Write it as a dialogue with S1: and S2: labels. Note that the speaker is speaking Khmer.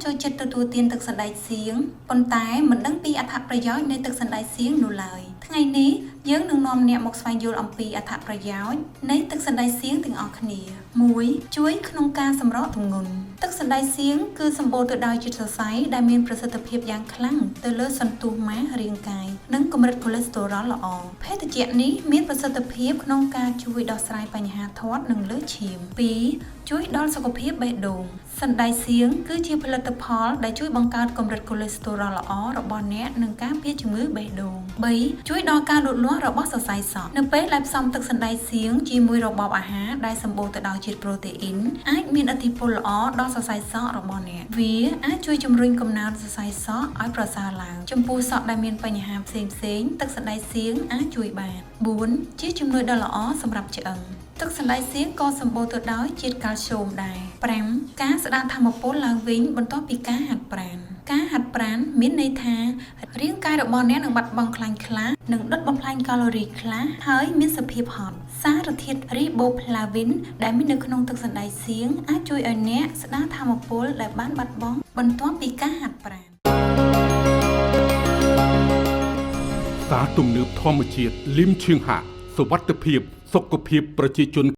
S1: ចូលចិត្តទទួលទានទឹកសណ្តែកសៀងប៉ុន្តែមិនដឹងពីអត្ថប្រយោជន៍នៃទឹកសណ្តែកសៀងនោះឡើយថ្ងៃនេះយើងនឹងនាំអ្នកមកស្វែងយល់អំពីអត្ថប្រយោជន៍នៃទឹកសណ្តែកសៀងទាំងអស់គ្នា 1. ជួយក្នុងការសម្រកទម្ងន់ទឹកសណ្តែកសៀងគឺសម្បូរទៅដោយជាតិសរសៃដែលមានប្រសិទ្ធភាពយ៉ាងខ្លាំងទៅលើសន្ទុះម៉ាសរាងកាយនិងកម្រិតកូឡេស្តេរ៉ុលល្អភេសជ្ជៈនេះមានប្រសិទ្ធភាពក្នុងការជួយដោះស្រាយបញ្ហាធាត់និងលើសឈាម 2. ជួយដល់សុខភាពបេះដូងសណ្តែកសៀងគឺជាផលិតផលដែលជួយបង្កើតកម្រិតកូឡេស្តេរ៉ុលល្អរបស់អ្នកនិងការពារជំងឺបេះដូង 3. ជួយដល់ការលូតលាស់របស់សរសៃសក់នៅពេលដែលផ្សំទឹកសណ្តែកសៀងជាមួយរបបអាហារដែលសម្បូរទៅដោយជាតិប្រូតេអ៊ីនអាចមានឥទ្ធិពលល្អដល់សរសៃសក់របស់អ្នកវាអាចជួយជំរុញកំណើតសរសៃសក់ឲ្យប្រសើរឡើងចំពោះសក់ដែលមានបញ្ហាផ្សេងៗទឹកសណ្តែកសៀងអាចជួយបាន 4. ជាជំនួយដ៏ល្អសម្រាប់ឆ្អឹងទឹកសណ្តែកសៀងក៏សម្បូរទៅដោយជាតិកាល់ស្យូមដែរ 5. ការស្ដារថាមពលឡើងវិញបន្ទាប់ពីការហាត់ប្រាណការហាត់ប្រាណមានន័យថារាងកាយរបស់អ្នកនឹងបាត់បង់ខ្លាញ់ខ្លះនិងដុតបំផ្លាញកាឡូរីខ្លះហើយមានសភាពហត់សារធាតុរីបូផ្លាវីនដែលមាននៅក្នុងទឹកសណ្តែកសៀងអាចជួយឲ្យអ្នកស្ដារថាមពលដែលបានបាត់បង់បន្ទាប់ពីការហាត់ប្រាណ
S2: សារទំនើបធម្មជាតិលីមឈឿងហាសុវត្ថិភាពសុខភាពប្រជាជន